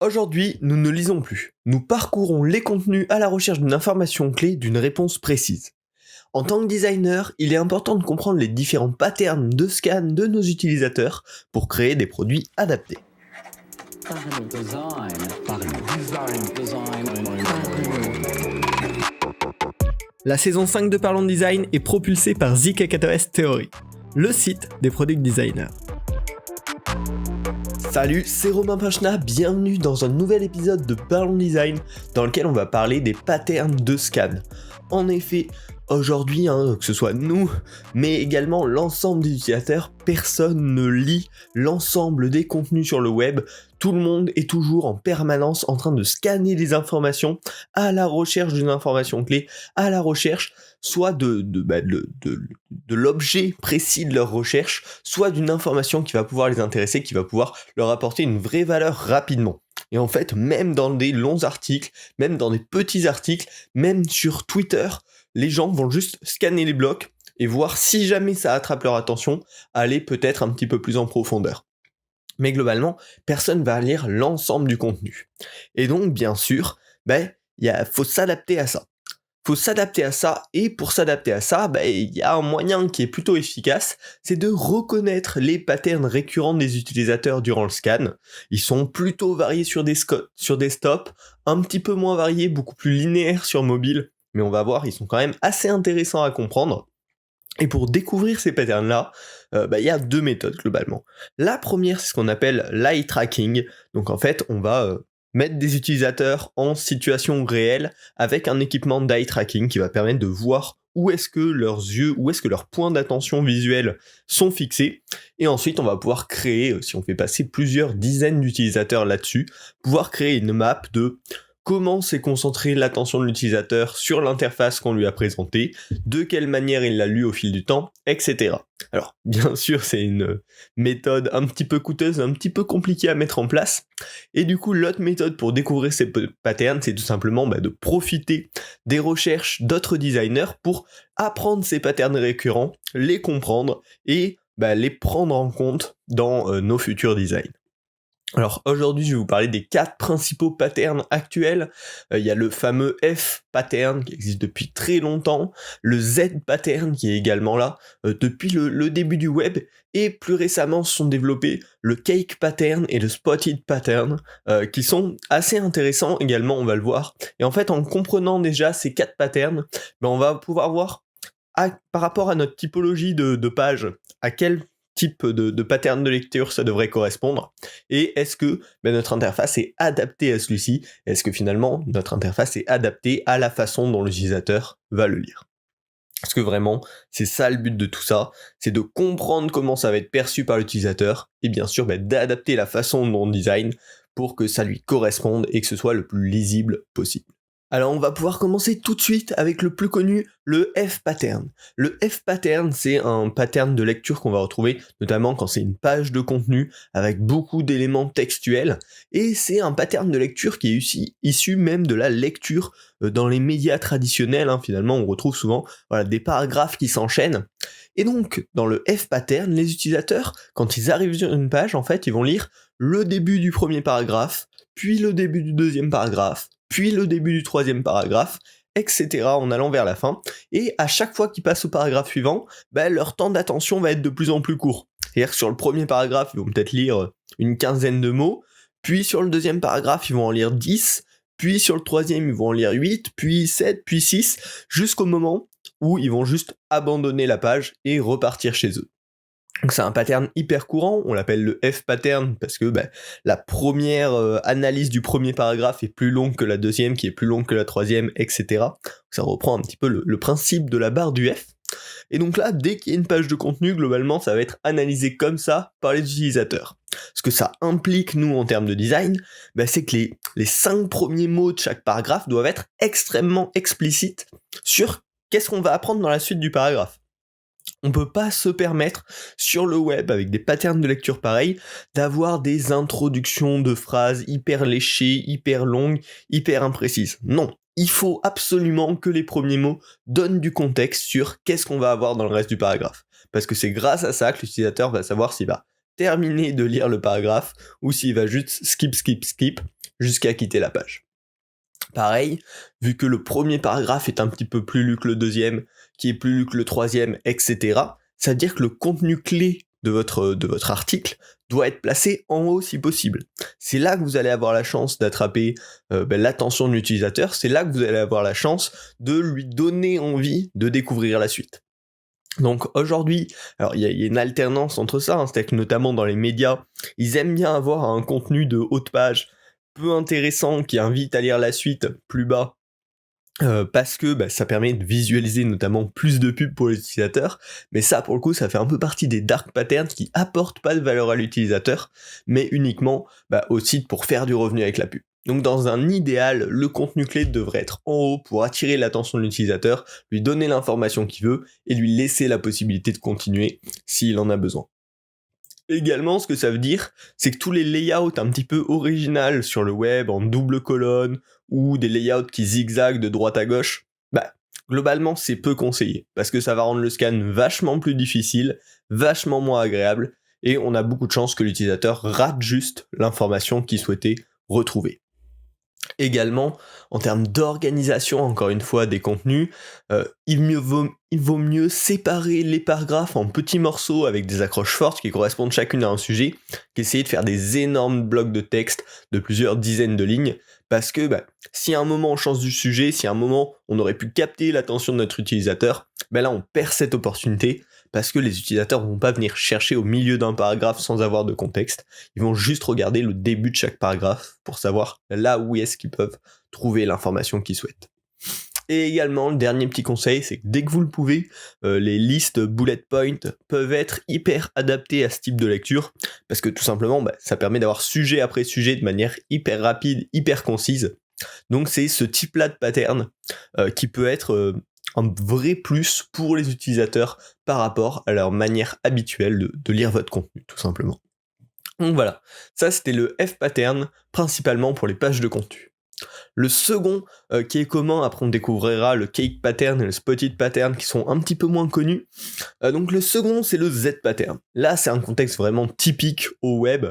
Aujourd'hui, nous ne lisons plus. Nous parcourons les contenus à la recherche d'une information clé, d'une réponse précise. En tant que designer, il est important de comprendre les différents patterns de scan de nos utilisateurs pour créer des produits adaptés. La saison 5 de Parlons Design est propulsée par ZKKOS Theory, le site des product designers. Salut, c'est Romain Pachna, bienvenue dans un nouvel épisode de Parlons Design dans lequel on va parler des patterns de scan. En effet, aujourd'hui, que ce soit nous, mais également l'ensemble des utilisateurs, personne ne lit l'ensemble des contenus sur le web. Tout le monde est toujours en permanence en train de scanner les informations à la recherche d'une information clé, à la recherche soit de l'objet précis de leur recherche, soit d'une information qui va pouvoir les intéresser, qui va pouvoir leur apporter une vraie valeur rapidement. Et en fait, même dans des longs articles, même dans des petits articles, même sur Twitter, les gens vont juste scanner les blocs et voir si jamais ça attrape leur attention, aller peut-être un petit peu plus en profondeur. Mais globalement, personne va lire l'ensemble du contenu. Et donc, bien sûr, faut s'adapter à ça. Et pour s'adapter à ça, il y a un moyen qui est plutôt efficace, c'est de reconnaître les patterns récurrents des utilisateurs durant le scan. Ils sont plutôt variés sur desktop, un petit peu moins variés, beaucoup plus linéaires sur mobile, mais on va voir, ils sont quand même assez intéressants à comprendre. Et pour découvrir ces patterns-là, il y a deux méthodes globalement. La première, c'est ce qu'on appelle l'eye tracking. Donc en fait, on va mettre des utilisateurs en situation réelle avec un équipement d'eye tracking qui va permettre de voir où est-ce que leurs yeux, où est-ce que leurs points d'attention visuelle sont fixés. Et ensuite, on va pouvoir créer, si on fait passer plusieurs dizaines d'utilisateurs là-dessus, pouvoir créer une map de comment s'est concentrée l'attention de l'utilisateur sur l'interface qu'on lui a présentée, de quelle manière il l'a lu au fil du temps, etc. Alors, bien sûr, c'est une méthode un petit peu coûteuse, un petit peu compliquée à mettre en place. Et du coup, l'autre méthode pour découvrir ces patterns, c'est tout simplement de profiter des recherches d'autres designers pour apprendre ces patterns récurrents, les comprendre et les prendre en compte dans nos futurs designs. Alors aujourd'hui, je vais vous parler des 4 principaux patterns actuels. Il y a le fameux F pattern qui existe depuis très longtemps, le Z pattern qui est également là depuis le début du web, et plus récemment se sont développés le Cake pattern et le Spotted pattern qui sont assez intéressants également, on va le voir. Et en fait, en comprenant déjà ces 4 patterns, on va pouvoir voir par rapport à notre typologie de page, à quel type de pattern de lecture ça devrait correspondre, et est-ce que notre interface est adaptée à celui-ci, est-ce que finalement notre interface est adaptée à la façon dont l'utilisateur va le lire. Parce que vraiment, c'est ça le but de tout ça, c'est de comprendre comment ça va être perçu par l'utilisateur, et bien sûr d'adapter la façon dont on design pour que ça lui corresponde et que ce soit le plus lisible possible. Alors on va pouvoir commencer tout de suite avec le plus connu, le F pattern. Le F pattern, c'est un pattern de lecture qu'on va retrouver notamment quand c'est une page de contenu avec beaucoup d'éléments textuels, et c'est un pattern de lecture qui est issu même de la lecture dans les médias traditionnels. Finalement on retrouve souvent des paragraphes qui s'enchaînent, et donc dans le F pattern, les utilisateurs, quand ils arrivent sur une page, en fait ils vont lire le début du premier paragraphe, puis le début du deuxième paragraphe, puis le début du troisième paragraphe, etc. en allant vers la fin, et à chaque fois qu'ils passent au paragraphe suivant, leur temps d'attention va être de plus en plus court. C'est-à-dire que sur le premier paragraphe, ils vont peut-être lire une quinzaine de mots, puis sur le deuxième paragraphe, ils vont en lire 10, puis sur le troisième, ils vont en lire 8, puis 7, puis 6, jusqu'au moment où ils vont juste abandonner la page et repartir chez eux. Donc c'est un pattern hyper courant, on l'appelle le F pattern parce que la première analyse du premier paragraphe est plus longue que la deuxième, qui est plus longue que la troisième, etc. Ça reprend un petit peu le principe de la barre du F. Et donc là, dès qu'il y a une page de contenu, globalement, ça va être analysé comme ça par les utilisateurs. Ce que ça implique, nous, en termes de design, c'est que les 5 premiers mots de chaque paragraphe doivent être extrêmement explicites sur qu'est-ce qu'on va apprendre dans la suite du paragraphe. On peut pas se permettre, sur le web, avec des patterns de lecture pareils, d'avoir des introductions de phrases hyper léchées, hyper longues, hyper imprécises. Non, il faut absolument que les premiers mots donnent du contexte sur qu'est-ce qu'on va avoir dans le reste du paragraphe. Parce que c'est grâce à ça que l'utilisateur va savoir s'il va terminer de lire le paragraphe ou s'il va juste skip, jusqu'à quitter la page. Pareil, vu que le premier paragraphe est un petit peu plus lu que le deuxième, qui est plus lu que le troisième, etc., ça veut dire que le contenu clé de votre article doit être placé en haut si possible. C'est là que vous allez avoir la chance d'attraper l'attention de l'utilisateur, c'est là que vous allez avoir la chance de lui donner envie de découvrir la suite. Donc aujourd'hui, alors il y a une alternance entre ça, c'est-à-dire que notamment dans les médias, ils aiment bien avoir un contenu de haut de page peu intéressant qui invite à lire la suite plus bas, parce que ça permet de visualiser notamment plus de pubs pour l'utilisateur, mais ça pour le coup ça fait un peu partie des dark patterns qui apportent pas de valeur à l'utilisateur, mais uniquement au site pour faire du revenu avec la pub. Donc dans un idéal, le contenu clé devrait être en haut pour attirer l'attention de l'utilisateur, lui donner l'information qu'il veut et lui laisser la possibilité de continuer s'il en a besoin. Également, ce que ça veut dire, c'est que tous les layouts un petit peu originaux sur le web, en double colonne, ou des layouts qui zigzaguent de droite à gauche, globalement, c'est peu conseillé, parce que ça va rendre le scan vachement plus difficile, vachement moins agréable, et on a beaucoup de chances que l'utilisateur rate juste l'information qu'il souhaitait retrouver. Également, en termes d'organisation, encore une fois, des contenus, il vaut mieux séparer les paragraphes en petits morceaux avec des accroches fortes qui correspondent chacune à un sujet, qu'essayer de faire des énormes blocs de texte de plusieurs dizaines de lignes, parce que si à un moment on change du sujet, si à un moment on aurait pu capter l'attention de notre utilisateur, là on perd cette opportunité, parce que les utilisateurs vont pas venir chercher au milieu d'un paragraphe sans avoir de contexte, ils vont juste regarder le début de chaque paragraphe pour savoir là où est-ce qu'ils peuvent trouver l'information qu'ils souhaitent. Et également, le dernier petit conseil, c'est que dès que vous le pouvez, les listes bullet point peuvent être hyper adaptées à ce type de lecture, parce que tout simplement, ça permet d'avoir sujet après sujet de manière hyper rapide, hyper concise. Donc c'est ce type-là de pattern qui peut être un vrai plus pour les utilisateurs par rapport à leur manière habituelle de lire votre contenu, tout simplement. Donc voilà, ça c'était le F-pattern, principalement pour les pages de contenu. Le second qui est commun, après on découvrira le cake pattern et le spotted pattern qui sont un petit peu moins connus. Donc le second c'est le Z pattern. Là c'est un contexte vraiment typique au web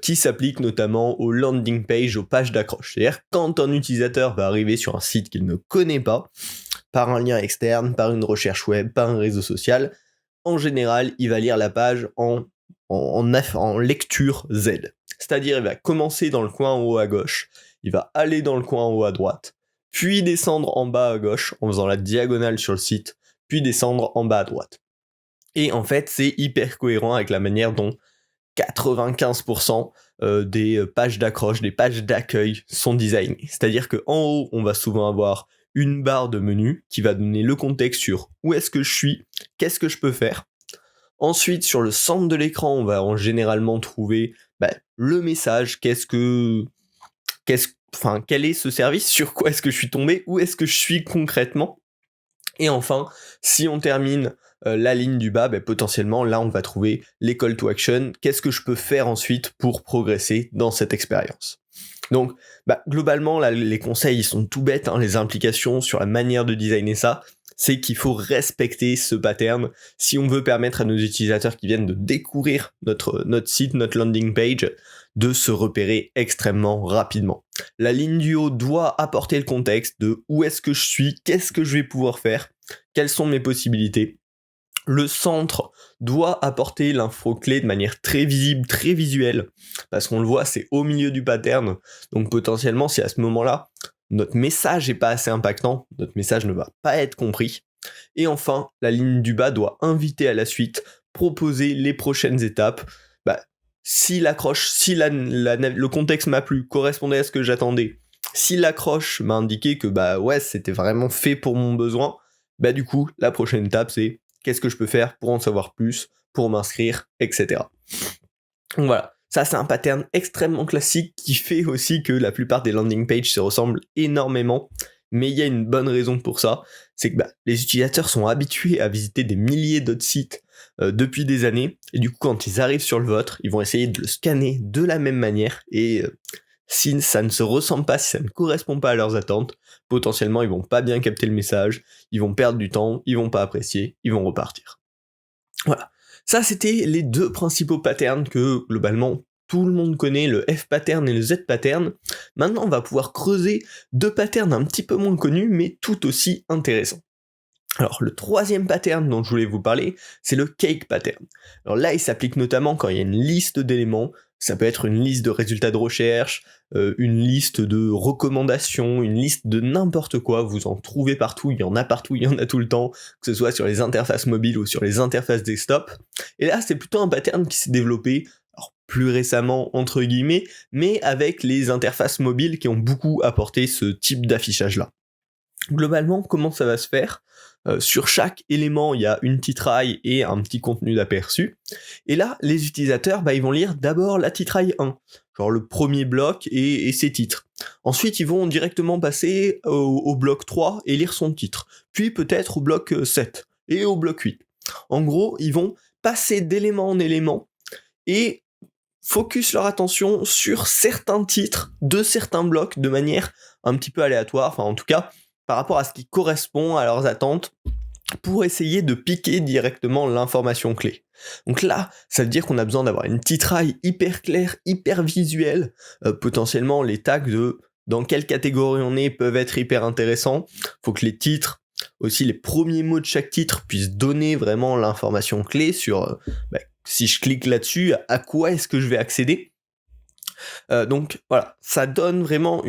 qui s'applique notamment aux landing pages, aux pages d'accroche. C'est-à-dire quand un utilisateur va arriver sur un site qu'il ne connaît pas, par un lien externe, par une recherche web, par un réseau social, en général il va lire la page en lecture Z. C'est-à-dire il va commencer dans le coin en haut à gauche, il va aller dans le coin en haut à droite, puis descendre en bas à gauche en faisant la diagonale sur le site, puis descendre en bas à droite. Et en fait, c'est hyper cohérent avec la manière dont 95% des pages d'accroche, des pages d'accueil sont designées. C'est-à-dire qu'en haut, on va souvent avoir une barre de menu qui va donner le contexte sur où est-ce que je suis, qu'est-ce que je peux faire. Ensuite, sur le centre de l'écran, on va généralement trouver le message, quel est ce service, sur quoi est-ce que je suis tombé, où est-ce que je suis concrètement. Et enfin, si on termine la ligne du bas, potentiellement, là, on va trouver les call to action, qu'est-ce que je peux faire ensuite pour progresser dans cette expérience. Donc, globalement, là, les conseils, ils sont tout bêtes, les implications sur la manière de designer ça, c'est qu'il faut respecter ce pattern si on veut permettre à nos utilisateurs qui viennent de découvrir notre site, notre landing page, de se repérer extrêmement rapidement. La ligne du haut doit apporter le contexte de où est-ce que je suis, qu'est-ce que je vais pouvoir faire, quelles sont mes possibilités. Le centre doit apporter l'info clé de manière très visible, très visuelle, parce qu'on le voit, c'est au milieu du pattern, donc potentiellement, si à ce moment-là, notre message n'est pas assez impactant, notre message ne va pas être compris. Et enfin, la ligne du bas doit inviter à la suite, proposer les prochaines étapes. Si l'accroche, si le contexte m'a plu, correspondait à ce que j'attendais, si l'accroche m'a indiqué que c'était vraiment fait pour mon besoin, du coup, la prochaine étape, c'est qu'est-ce que je peux faire pour en savoir plus, pour m'inscrire, etc. Donc voilà. Ça, c'est un pattern extrêmement classique qui fait aussi que la plupart des landing pages se ressemblent énormément, mais il y a une bonne raison pour ça, c'est que les utilisateurs sont habitués à visiter des milliers d'autres sites depuis des années, et du coup, quand ils arrivent sur le vôtre, ils vont essayer de le scanner de la même manière, et si ça ne se ressemble pas, si ça ne correspond pas à leurs attentes, potentiellement, ils vont pas bien capter le message, ils vont perdre du temps, ils vont pas apprécier, ils vont repartir. Voilà. Ça, c'était les deux principaux patterns que, globalement, tout le monde connaît, le F pattern et le Z pattern. Maintenant, on va pouvoir creuser 2 patterns un petit peu moins connus, mais tout aussi intéressants. Alors, le troisième pattern dont je voulais vous parler, c'est le cake pattern. Alors là, il s'applique notamment quand il y a une liste d'éléments. Ça peut être une liste de résultats de recherche, une liste de recommandations, une liste de n'importe quoi. Vous en trouvez partout, il y en a partout, il y en a tout le temps, que ce soit sur les interfaces mobiles ou sur les interfaces desktop. Et là, c'est plutôt un pattern qui s'est développé, alors plus récemment, entre guillemets, mais avec les interfaces mobiles qui ont beaucoup apporté ce type d'affichage-là. Globalement, comment ça va se faire ? Sur chaque élément, il y a une titraille et un petit contenu d'aperçu. Et là, les utilisateurs, ils vont lire d'abord la titraille 1, genre le premier bloc et ses titres. Ensuite, ils vont directement passer au bloc 3 et lire son titre. Puis peut-être au bloc 7 et au bloc 8. En gros, ils vont passer d'élément en élément et focus leur attention sur certains titres de certains blocs de manière un petit peu aléatoire, enfin en tout cas par rapport à ce qui correspond à leurs attentes, pour essayer de piquer directement l'information clé. Donc là, ça veut dire qu'on a besoin d'avoir une titraille hyper claire, hyper visuelle, potentiellement les tags de dans quelle catégorie on est peuvent être hyper intéressants. Faut que les titres, aussi les premiers mots de chaque titre puissent donner vraiment l'information clé sur si je clique là-dessus, à quoi est-ce que je vais accéder. Donc voilà, ça donne vraiment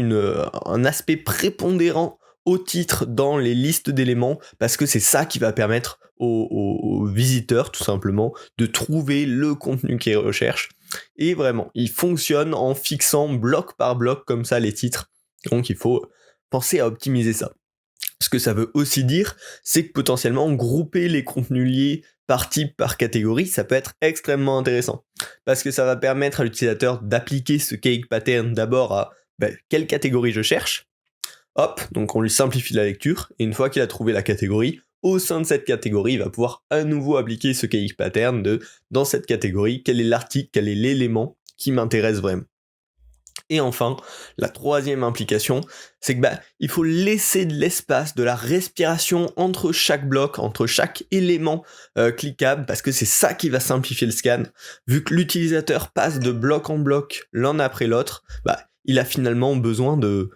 un aspect prépondérant au titre dans les listes d'éléments, parce que c'est ça qui va permettre aux visiteurs, tout simplement, de trouver le contenu qu'ils recherchent. Et vraiment, il fonctionne en fixant bloc par bloc comme ça les titres. Donc il faut penser à optimiser ça. Ce que ça veut aussi dire, c'est que potentiellement grouper les contenus liés par type, par catégorie, ça peut être extrêmement intéressant. Parce que ça va permettre à l'utilisateur d'appliquer ce cake pattern d'abord à quelle catégorie je cherche. Hop, donc on lui simplifie la lecture, et une fois qu'il a trouvé la catégorie, au sein de cette catégorie, il va pouvoir à nouveau appliquer ce cake pattern de dans cette catégorie, quel est l'article, quel est l'élément qui m'intéresse vraiment. Et enfin, la troisième implication, c'est que il faut laisser de l'espace, de la respiration entre chaque bloc, entre chaque élément cliquable, parce que c'est ça qui va simplifier le scan. Vu que l'utilisateur passe de bloc en bloc, l'un après l'autre, il a finalement besoin de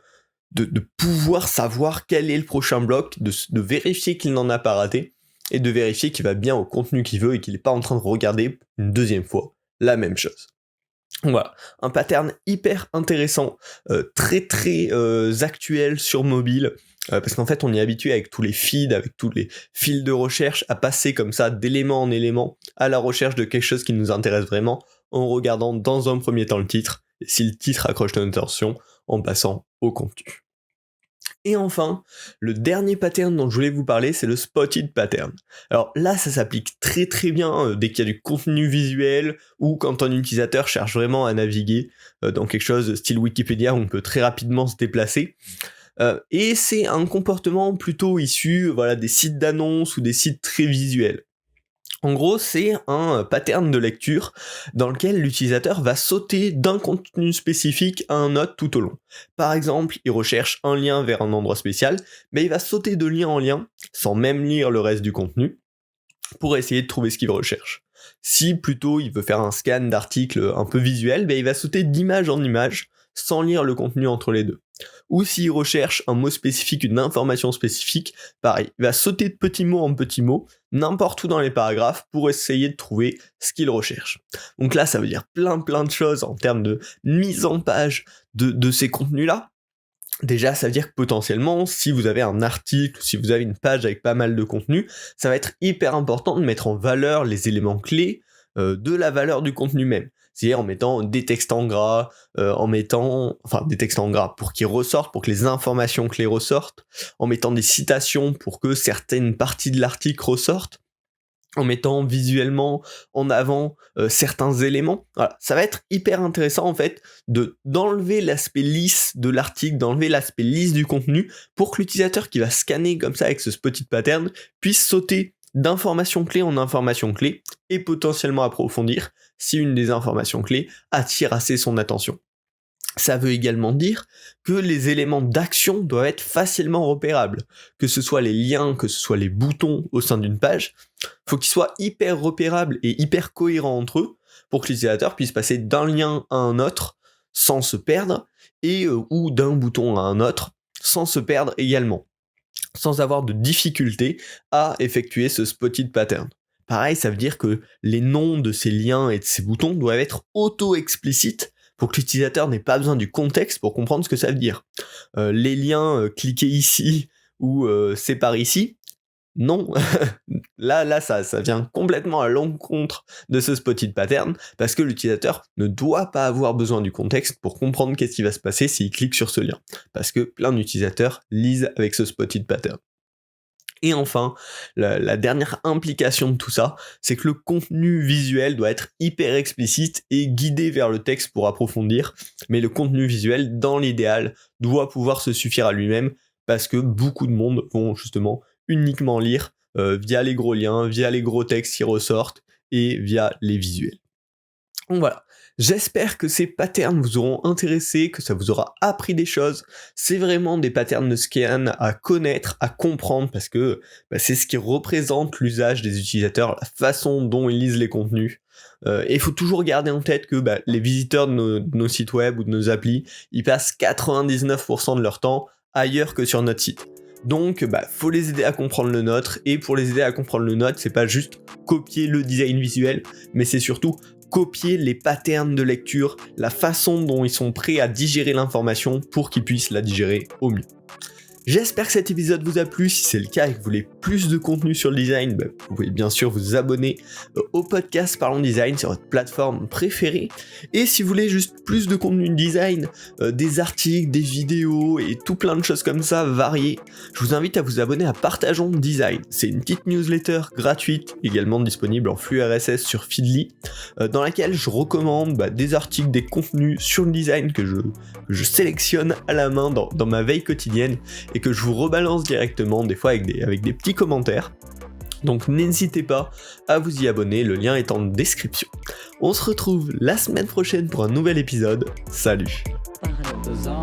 pouvoir savoir quel est le prochain bloc, de vérifier qu'il n'en a pas raté, et de vérifier qu'il va bien au contenu qu'il veut et qu'il n'est pas en train de regarder une deuxième fois la même chose. Voilà, un pattern hyper intéressant, très très actuel sur mobile, parce qu'en fait on est habitué avec tous les feeds, avec tous les fils de recherche, à passer comme ça d'élément en élément à la recherche de quelque chose qui nous intéresse vraiment, en regardant dans un premier temps le titre, et si le titre accroche notre attention, en passant au contenu. Et enfin, le dernier pattern dont je voulais vous parler, c'est le spotted pattern. Alors là, ça s'applique très très bien dès qu'il y a du contenu visuel ou quand un utilisateur cherche vraiment à naviguer dans quelque chose style Wikipédia où on peut très rapidement se déplacer. Et c'est un comportement plutôt issu des sites d'annonces ou des sites très visuels. En gros, c'est un pattern de lecture dans lequel l'utilisateur va sauter d'un contenu spécifique à un autre tout au long. Par exemple, il recherche un lien vers un endroit spécial, mais il va sauter de lien en lien, sans même lire le reste du contenu, pour essayer de trouver ce qu'il recherche. Si plutôt il veut faire un scan d'articles un peu visuel, il va sauter d'image en image, sans lire le contenu entre les deux. Ou s'il recherche un mot spécifique, une information spécifique, pareil, il va sauter de petits mots en petits mots, n'importe où dans les paragraphes, pour essayer de trouver ce qu'il recherche. Donc là, ça veut dire plein de choses en termes de mise en page de ces contenus-là. Déjà, ça veut dire que potentiellement, si vous avez un article, si vous avez une page avec pas mal de contenu, ça va être hyper important de mettre en valeur les éléments clés de la valeur du contenu même. C'est-à-dire en mettant des textes en gras, des textes en gras pour qu'ils ressortent, pour que les informations clés ressortent, en mettant des citations pour que certaines parties de l'article ressortent, en mettant visuellement en avant certains éléments. Voilà, ça va être hyper intéressant en fait d'enlever l'aspect lisse de l'article, d'enlever l'aspect lisse du contenu pour que l'utilisateur qui va scanner comme ça avec ce spotted pattern puisse sauter d'informations clés en informations clés et potentiellement approfondir si une des informations clés attire assez son attention. Ça veut également dire que les éléments d'action doivent être facilement repérables, que ce soit les liens, que ce soit les boutons au sein d'une page, faut qu'ils soient hyper repérables et hyper cohérents entre eux pour que l'utilisateur puisse passer d'un lien à un autre sans se perdre, et ou d'un bouton à un autre sans se perdre également, sans avoir de difficulté à effectuer ce spotted pattern. Pareil, ça veut dire que les noms de ces liens et de ces boutons doivent être auto-explicites pour que l'utilisateur n'ait pas besoin du contexte pour comprendre ce que ça veut dire. Les liens cliquez ici ou c'est par ici, non, là ça vient complètement à l'encontre de ce spotted pattern, parce que l'utilisateur ne doit pas avoir besoin du contexte pour comprendre qu'est-ce qui va se passer s'il clique sur ce lien, parce que plein d'utilisateurs lisent avec ce spotted pattern. Et enfin, la dernière implication de tout ça, c'est que le contenu visuel doit être hyper explicite et guidé vers le texte pour approfondir, mais le contenu visuel, dans l'idéal, doit pouvoir se suffire à lui-même, parce que beaucoup de monde vont justement uniquement lire via les gros liens, via les gros textes qui ressortent, et via les visuels. Donc voilà, j'espère que ces patterns vous auront intéressé, que ça vous aura appris des choses. C'est vraiment des patterns de scan à connaître, à comprendre, parce que c'est ce qui représente l'usage des utilisateurs, la façon dont ils lisent les contenus. Et il faut toujours garder en tête que les visiteurs de nos sites web ou de nos applis, ils passent 99% de leur temps ailleurs que sur notre site. Donc faut les aider à comprendre le nôtre, et pour les aider à comprendre le nôtre, c'est pas juste copier le design visuel, mais c'est surtout copier les patterns de lecture, la façon dont ils sont prêts à digérer l'information pour qu'ils puissent la digérer au mieux. J'espère que cet épisode vous a plu. Si c'est le cas et que vous voulez plus de contenu sur le design, vous pouvez bien sûr vous abonner au podcast Parlons Design sur votre plateforme préférée. Et si vous voulez juste plus de contenu de design, des articles, des vidéos et tout plein de choses comme ça variées, je vous invite à vous abonner à Partageons Design. C'est une petite newsletter gratuite, également disponible en flux RSS sur Feedly, dans laquelle je recommande des articles, des contenus sur le design que je sélectionne à la main dans ma veille quotidienne, et que je vous rebalance directement, des fois avec des petits commentaires. Donc n'hésitez pas à vous y abonner, le lien est en description. On se retrouve la semaine prochaine pour un nouvel épisode. Salut! Parlons design.